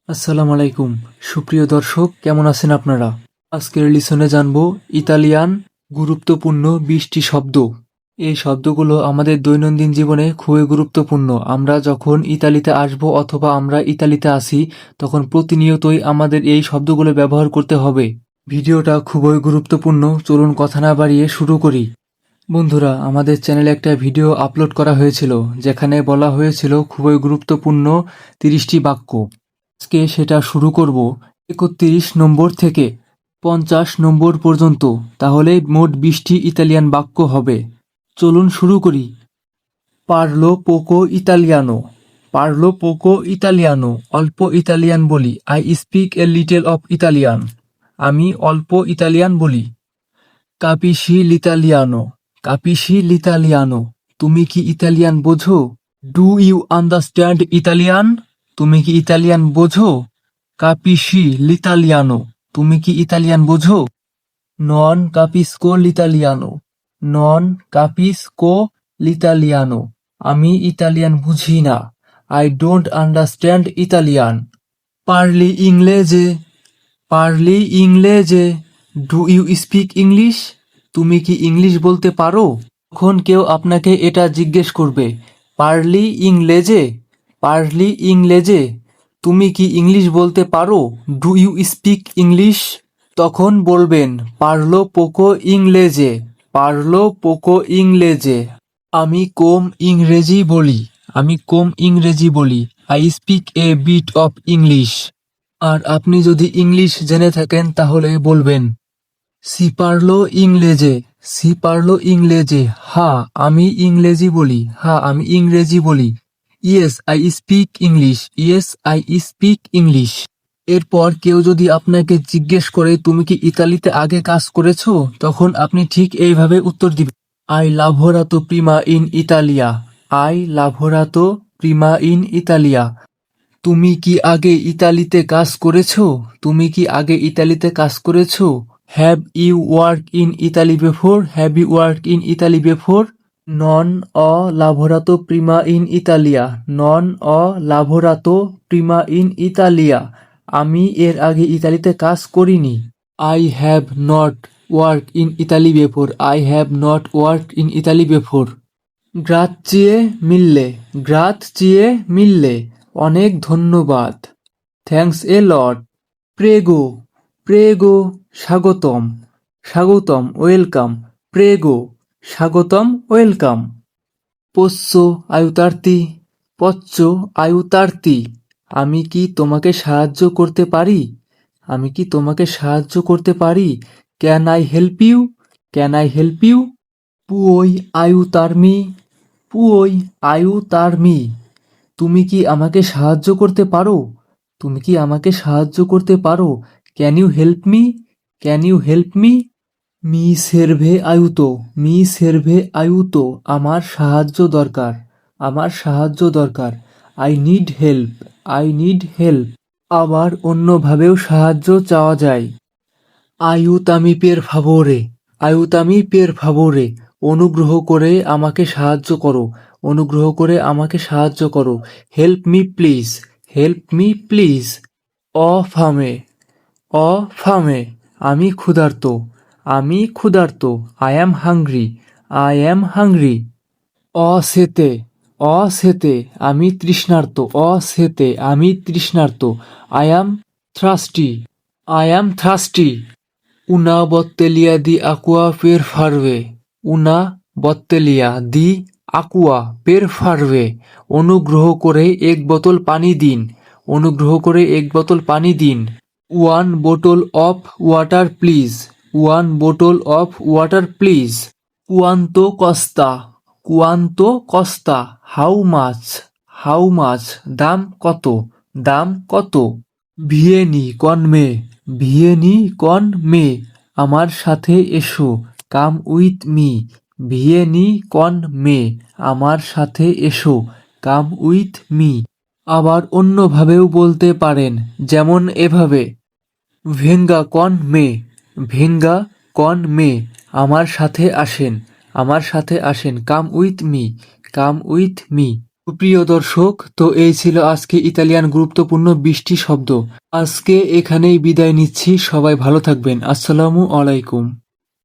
আসসালামু আলাইকুম সুপ্রিয় দর্শক, কেমন আছেন আপনারা? আজকের লিসনে জানব ইতালিয়ান গুরুত্বপূর্ণ 20টি শব্দ। এই শব্দগুলো আমাদের দৈনন্দিন জীবনে খুবই গুরুত্বপূর্ণ। আমরা যখন ইতালিতে আসব অথবা আমরা ইতালিতে আসি তখন প্রতিনিয়তই আমাদের এই শব্দগুলো ব্যবহার করতে হবে। ভিডিওটা খুবই গুরুত্বপূর্ণ, চলুন কথা না বাড়িয়ে শুরু করি। বন্ধুরা, আমাদের চ্যানেলে একটা ভিডিও আপলোড করা হয়েছিল যেখানে বলা হয়েছিল খুবই গুরুত্বপূর্ণ 30টি বাক্য। আজকে সেটা শুরু করব 31 নম্বর থেকে 50 নম্বর পর্যন্ত, তাহলে মোট 20টি ইতালিয়ান বাক্য হবে। চলুন শুরু করি। পারলো পোকো ইতালিয়ানো। পারলো পোকো ইতালিয়ানো, অল্প ইতালিয়ান বলি। I speak a little of Italian, আমি অল্প ইতালিয়ান বলি। কাপিসি লিতালিয়ানো। কাপিসি লিতালিয়ানো, তুমি কি ইতালিয়ান বোঝো? Do you understand Italian? তুমি কি ইতালিয়ান বোঝো? কাপিসি লিতালিয়ানো, তুমি কি ইতালিয়ান বোঝো? নন কাপিসকো লিতালিয়ানো। নন কাপিসকো লিতালিয়ানো, আমি ইতালিয়ান বুঝি না। I don't understand Italian. পারলি ইংলেজে। পারলি ইংলেজে, ডু ইউ স্পিক ইংলিশ? তুমি কি ইংলিশ বলতে পারো? তখন কেউ আপনাকে এটা জিজ্ঞেস করবে, পারলি ইংলেজে? পারলি ইংলেজে, তুমি কি ইংলিশ বলতে পারো? Do you speak English? তখন বলবেন, পারলো পোকো ইংলেজে। পারলো পোকো ইংলেজে, আমি কম ইংরেজি বলি। আমি কম ইংরেজি বলি। I speak a bit of English. আর আপনি যদি ইংলিশ জেনে থাকেন তাহলে বলবেন, সি পারলো ইংলেজে। সি পারলো ইংলেজে, হ্যাঁ আমি ইংরেজি বলি। হ্যাঁ আমি ইংরেজি বলি। Yes I speak English. Yes I speak English. এরপর কেউ যদি আপনাকে জিজ্ঞেস করে তুমি কি ইতালিতে আগে কাজ করেছো, তখন আপনি ঠিক এইভাবে উত্তর দিবেন, আই লাভোরাতো প্রিমা ইন ইতালিয়া। আই লাভোরাতো প্রিমা ইন ইতালিয়া, তুমি কি আগে ইতালিতে কাজ করেছো? তুমি কি আগে ইতালিতে কাজ করেছো? Have you work in Italy before? Have you work in Italy before? নন অ লাভোরাতো প্রিমা ইন ইতালিয়া। নন অ লাভোরাতো প্রিমা ইন ইতালিয়া, আমি এর আগে ইতালিতে কাজ করিনি। I have not work in Italy before. I have not work in Italy before. গ্রাচিয়ে মিললে। গ্রাচিয়ে মিললে, অনেক ধন্যবাদ। Thanks a lot. প্রেগো। প্রেগো, স্বাগতম। স্বাগতম, ওয়েলকাম। প্রেগো, স্বাগতম, ওয়েলকাম। পোচ্চ আয়ুতার্তি। পচ্চ আয়ুতার্তি, আমি কি তোমাকে সাহায্য করতে পারি? আমি কি তোমাকে সাহায্য করতে পারি? Can I help you? Can I help you? পুওই আয়ুতার্মি। পুওই আয়ুতার্মি, তুমি কি আমাকে সাহায্য করতে পারো? তুমি কি আমাকে সাহায্য করতে পারো? Can you help me? Can you help me? মি সেরভে আয়ুতো। মি সেরভে আয়ুতো, আমার সাহায্য দরকার। আমার সাহায্য দরকার। I need help. I need help, আবার অন্যভাবেও সাহায্য চাওয়া যায়। আইউতামি পের ফাভোরে। আইউতামি পের ফাভোরে, অনুগ্রহ করে আমাকে সাহায্য করো। অনুগ্রহ করে আমাকে সাহায্য করো। Help me please. Help me please. অ ফামে। অ ফামে, আমি ক্ষুধার্ত। আমি ক্ষুধার্ত। I am hungry. I am hungry. অ সেতে। অ সেতে, আমি তৃষ্ণার্ত। অ সেতে, আমি তৃষ্ণার্ত। I am thirsty. I am thirsty. উনা বত্তেলিয়া দি আকুয়া পের ফারবে। উনা বত্তেলিয়া দি আকুয়া পের ফারবে, অনুগ্রহ করে এক বোতল পানি দিন। অনুগ্রহ করে এক বোতল পানি দিন। ওয়ান বোতল অফ ওয়াটার প্লিজ। ওয়ান বোতল অফ ওয়াটার প্লিজ। কুয়ান্তো কস্তা। কুয়ান্তো কস্তা, হাউ মাছ। হাউ মাছ, দাম কত। দাম কত। ভিয়েনি কন মে। ভিয়েনি কন মে, আমার সাথে এসো। কাম উইথ মি। ভিয়েনি কন মে, আমার সাথে এসো। কাম উইথ মি, আবার অন্যভাবেও বলতে পারেন, যেমন এভাবে, ভেঙ্গা কন মে। ভেঙ্গা কন মে, আমার সাথে আসেন। আমার সাথে আসেন। Come with me. Come with me, প্রিয় দর্শক, তো এই ছিল আজকে ইতালিয়ান গুরুত্বপূর্ণ 20টি শব্দ। আজকে এখানেই বিদায় নিচ্ছি, সবাই ভালো থাকবেন। আসসালামু আলাইকুম।